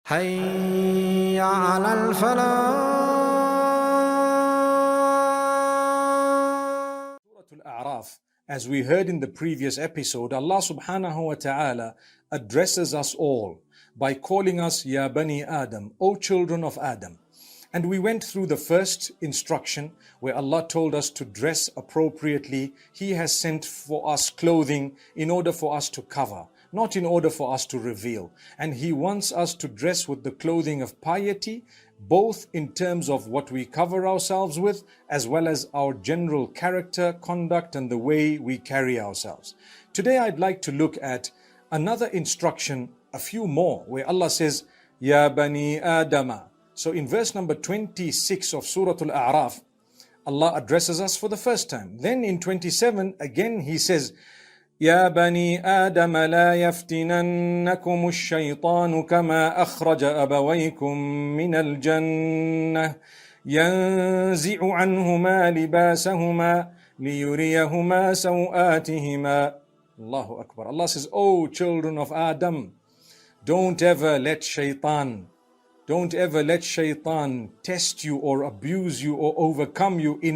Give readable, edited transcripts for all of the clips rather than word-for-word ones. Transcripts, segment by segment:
حي على الفلاح. Surah Al-A'raf, as we heard in the previous episode, Allah subhanahu wa ta'ala addresses us all by calling us Ya Bani Adam, O children of Adam. And we went through the first instruction where Allah told us to dress appropriately. He has sent for us clothing in order for us to cover, not in order for us to reveal. And He wants us to dress with the clothing of piety, both in terms of what we cover ourselves with, as well as our general character, conduct, and the way we carry ourselves. Today I'd like to look at another instruction, a few more, where Allah says, Ya Bani Adama. So in verse number 26 of Surah Al-A'raf, Allah addresses us for the first time. Then in 27, again He says, يا بني آدم لا يفتننكم الشيطان كما أخرج أبويكم من الجنة ينزع عنهما لباسهما ليريهما سوآتهما. Allahu Akbar. Allah says, O children of Adam, don't ever let Shaytan test you or abuse you or overcome you in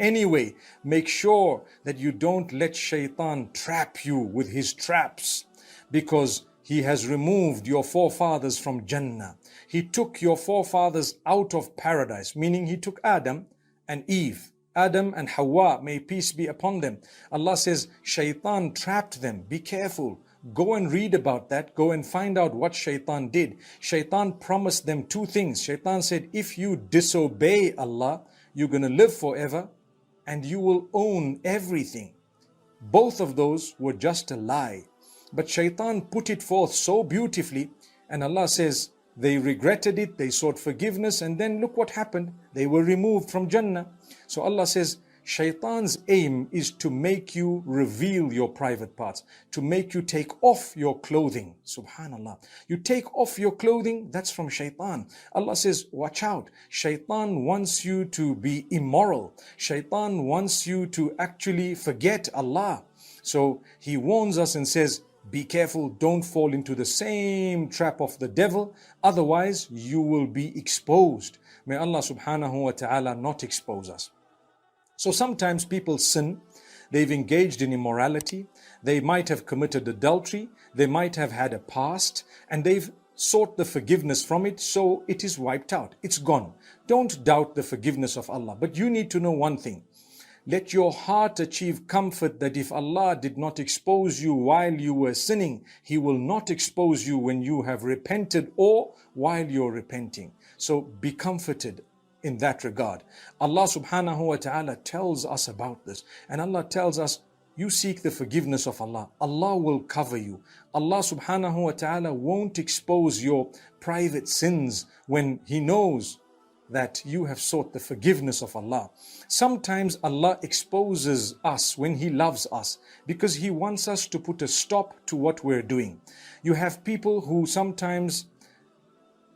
any way. Make sure that you don't let Shaytan trap you with his traps, because he has removed your forefathers from Jannah. He took your forefathers out of paradise, meaning He took Adam and Eve. Adam and Hawa, may peace be upon them. Allah says, Shaytan trapped them. Be careful. Go and read about that. Go and find out what Shaytan did. Shaytan promised them two things. Shaytan said, if you disobey Allah, you're going to live forever and you will own everything. Both of those were just a lie. But Shaytan put it forth so beautifully, and Allah says, they regretted it, they sought forgiveness, and then look what happened. They were removed from Jannah. So Allah says, Shaytan's aim is to make you reveal your private parts, to make you take off your clothing. Subhanallah. You take off your clothing, that's from Shaytan. Allah says, watch out. Shaytan wants you to be immoral. Shaytan wants you to actually forget Allah. So He warns us and says, be careful, don't fall into the same trap of the devil, otherwise you will be exposed. May Allah subhanahu wa ta'ala not expose us. So sometimes people sin, they've engaged in immorality, they might have committed adultery, they might have had a past, and they've sought the forgiveness from it, so it is wiped out, it's gone. Don't doubt the forgiveness of Allah, but you need to know one thing. Let your heart achieve comfort that if Allah did not expose you while you were sinning, He will not expose you when you have repented or while you're repenting. So be comforted in that regard. Allah subhanahu wa ta'ala tells us about this, and Allah tells us, you seek the forgiveness of Allah. Allah will cover you. Allah subhanahu wa ta'ala won't expose your private sins when He knows that you have sought the forgiveness of Allah. Sometimes Allah exposes us when He loves us, because He wants us to put a stop to what we're doing. You have people who sometimes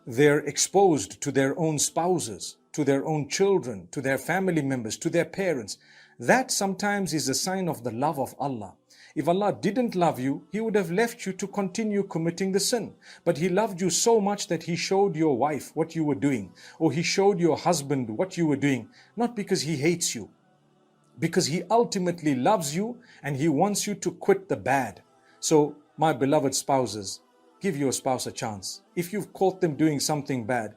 they're exposed to their own spouses, to their own children, to their family members, to their parents. That sometimes is a sign of the love of Allah. If Allah didn't love you, He would have left you to continue committing the sin. But He loved you so much that He showed your wife what you were doing, or He showed your husband what you were doing, not because He hates you, because He ultimately loves you and He wants you to quit the bad. So, my beloved spouses, give your spouse a chance. If you've caught them doing something bad,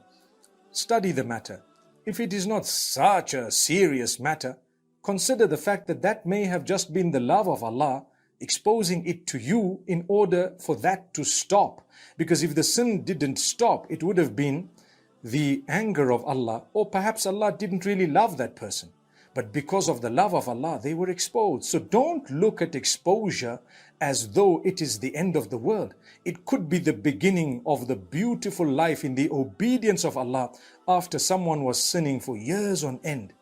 study the matter. If it is not such a serious matter, consider the fact that that may have just been the love of Allah exposing it to you in order for that to stop. Because if the sin didn't stop, it would have been the anger of Allah, or perhaps Allah didn't really love that person. But because of the love of Allah, they were exposed. So don't look at exposure as though it is the end of the world. It could be the beginning of the beautiful life in the obedience of Allah after someone was sinning for years on end.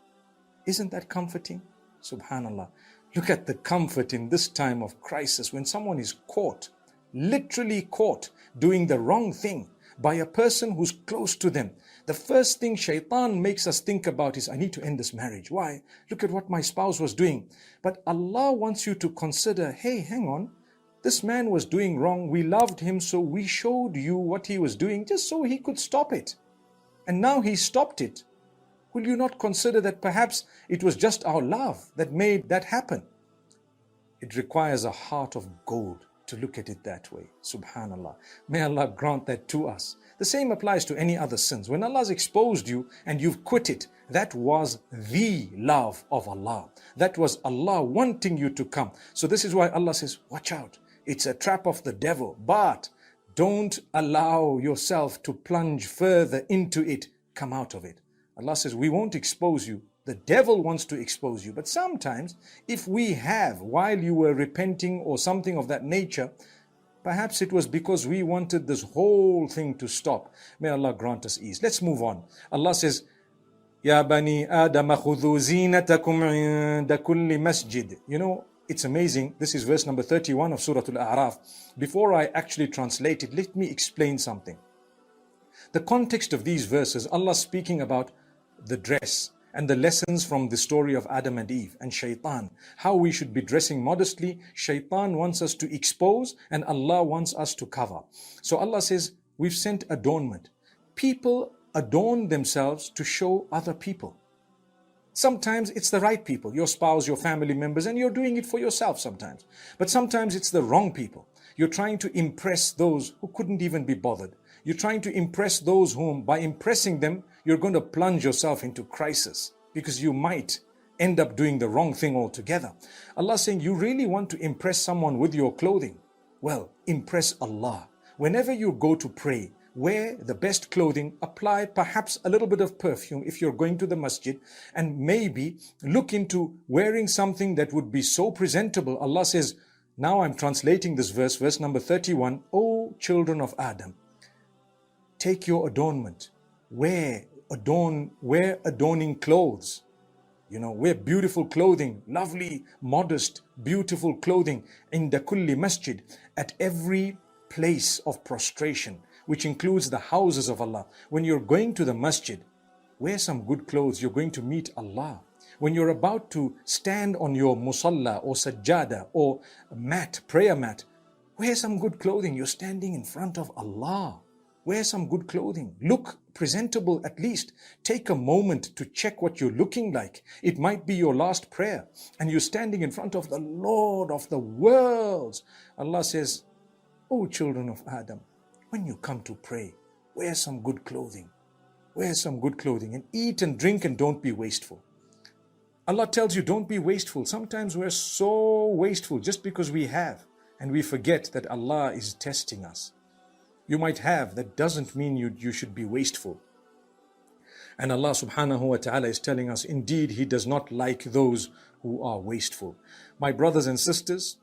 Isn't that comforting? Subhanallah. Look at the comfort in this time of crisis when someone is caught, literally caught, doing the wrong thing by a person who's close to them. The first thing Shaytan makes us think about is, I need to end this marriage. Why? Look at what my spouse was doing. But Allah wants you to consider, hey, hang on. This man was doing wrong. We loved him, so we showed you what he was doing just so he could stop it. And now he stopped it. Will you not consider that perhaps it was just our love that made that happen? It requires a heart of gold to look at it that way. Subhanallah. May Allah grant that to us. The same applies to any other sins. When Allah has exposed you and you've quit it, that was the love of Allah. That was Allah wanting you to come. So this is why Allah says, watch out. It's a trap of the devil. But don't allow yourself to plunge further into it. Come out of it. Allah says, we won't expose you. The devil wants to expose you. But sometimes, if we have, while you were repenting or something of that nature, perhaps it was because we wanted this whole thing to stop. May Allah grant us ease. Let's move on. Allah says, Ya bani Adam khudhu zinatakum inda kulli masjid. You know, it's amazing. This is verse number 31 of Surah Al-A'raf. Before I actually translate it, let me explain something. The context of these verses, Allah speaking about the dress and the lessons from the story of Adam and Eve and Shaytan, how we should be dressing modestly. Shaytan wants us to expose and Allah wants us to cover. So Allah says, we've sent adornment. People adorn themselves to show other people. Sometimes it's the right people, your spouse, your family members, and you're doing it for yourself sometimes. But sometimes it's the wrong people. You're trying to impress those who couldn't even be bothered. You're trying to impress those whom, by impressing them, you're going to plunge yourself into crisis because you might end up doing the wrong thing altogether. Allah is saying, you really want to impress someone with your clothing? Well, impress Allah. Whenever you go to pray, wear the best clothing, apply perhaps a little bit of perfume if you're going to the masjid, and maybe look into wearing something that would be so presentable. Allah says, now I'm translating this verse, verse number 31, O children of Adam, take your adornment, wear adorning clothes. You know, wear beautiful clothing, lovely, modest, beautiful clothing, inda kulli masjid, at every place of prostration, which includes the houses of Allah. When you're going to the masjid, wear some good clothes. You're going to meet Allah. When you're about to stand on your musalla or sajjada or mat, prayer mat, wear some good clothing. You're standing in front of Allah. Wear some good clothing. Look presentable at least. Take a moment to check what you're looking like. It might be your last prayer and you're standing in front of the Lord of the worlds. Allah says, O children of Adam, when you come to pray, wear some good clothing. Wear some good clothing and eat and drink and don't be wasteful. Allah tells you don't be wasteful. Sometimes we're so wasteful just because we have and we forget that Allah is testing us. You might have, that doesn't mean you should be wasteful. And Allah subhanahu wa ta'ala is telling us, indeed, He does not like those who are wasteful. My brothers and sisters,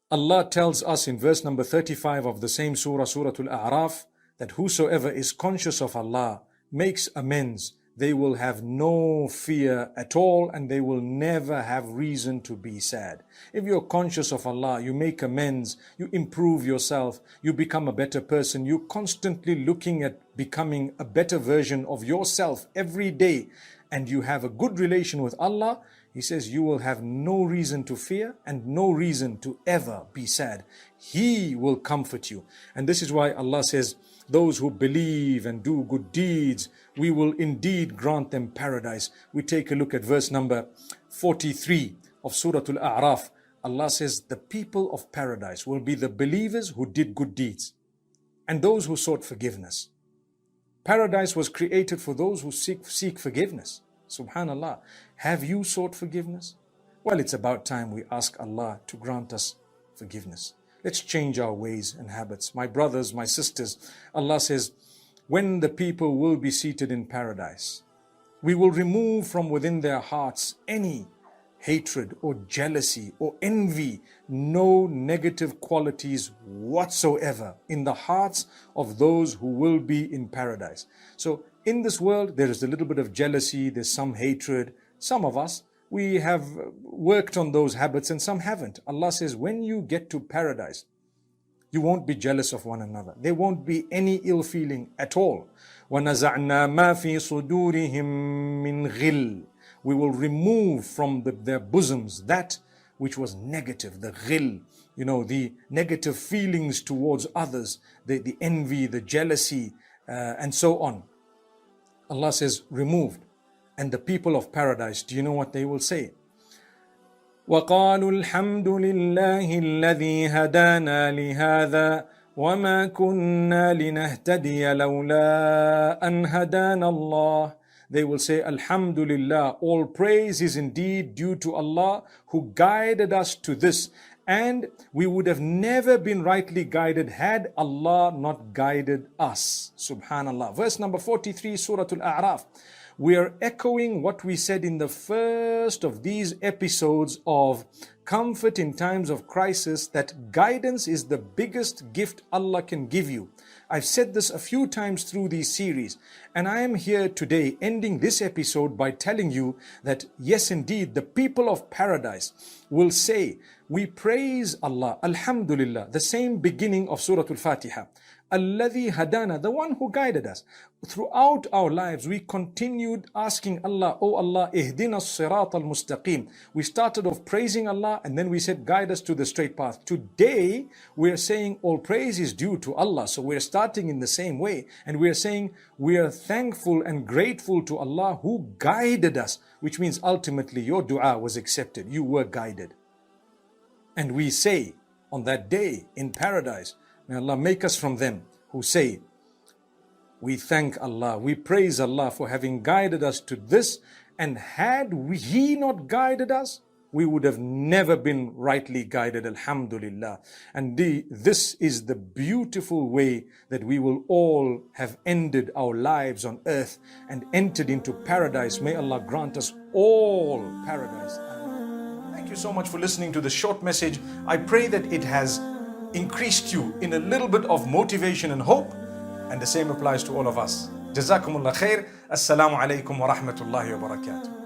Allah tells us in verse number 35 of the same surah, Surah Al-A'raf, that whosoever is conscious of Allah, makes amends, they will have no fear at all and they will never have reason to be sad. If you're conscious of Allah, you make amends, you improve yourself, you become a better person, you're constantly looking at becoming a better version of yourself every day, and you have a good relation with Allah, He says you will have no reason to fear and no reason to ever be sad. He will comfort you. And this is why Allah says, those who believe and do good deeds, we will indeed grant them paradise. We take a look at verse number 43 of Surah Al-A'raf. Allah says the people of paradise will be the believers who did good deeds and those who sought forgiveness. Paradise was created for those who seek forgiveness. Subhanallah. Have you sought forgiveness? Well, it's about time we ask Allah to grant us forgiveness. Let's change our ways and habits. My brothers, my sisters, Allah says, when the people will be seated in paradise, we will remove from within their hearts any hatred or jealousy or envy, no negative qualities whatsoever in the hearts of those who will be in paradise. So in this world, there is a little bit of jealousy, there's some hatred. Some of us, we have worked on those habits and some haven't. Allah says, when you get to paradise, you won't be jealous of one another. There won't be any ill feeling at all. وَنَزَعْنَا مَا فِي صُدُورِهِم مِّن غِلٍّ. We will remove from their bosoms that which was negative, the ghil, the negative feelings towards others, the envy, the jealousy, and so on. Allah says, removed. And the people of paradise, do you know what they will say? وَقَالُوا الْحَمْدُ لِلَّهِ الَّذِي هَدَانَا لِهَذَا وَمَا كُنَّا لِنَهْتَدِيَ لَوْلَا أَنْ هَدَانَ اللَّهِ. They will say, Alhamdulillah, all praise is indeed due to Allah who guided us to this. And we would have never been rightly guided had Allah not guided us. Subhanallah. Verse number 43, Surah Al-A'raf. We are echoing what we said in the first of these episodes of comfort in times of crisis, that guidance is the biggest gift Allah can give you. I've said this a few times through these series, and I am here today ending this episode by telling you that yes, indeed, the people of paradise will say, we praise Allah, Alhamdulillah, the same beginning of Surah Al-Fatiha. Alladhi hadana, the one who guided us. Throughout our lives, we continued asking Allah, oh Allah, ihdina as-sirat al-mustaqim. We started off praising Allah, and then we said, guide us to the straight path. Today, we are saying all praise is due to Allah. So we're starting in the same way, and we are saying we are thankful and grateful to Allah who guided us, which means ultimately your dua was accepted. You were guided. And we say on that day in paradise, may Allah make us from them who say, we thank Allah, we praise Allah for having guided us to this, and had He not guided us, we would have never been rightly guided, Alhamdulillah. And this is the beautiful way that we will all have ended our lives on earth and entered into paradise. May Allah grant us all paradise. Thank you so much for listening to this short message. I pray that it has increased you in a little bit of motivation and hope, and the same applies to all of us. Jazakumullah khair. Assalamu alaikum wa rahmatullahi wa barakatuh.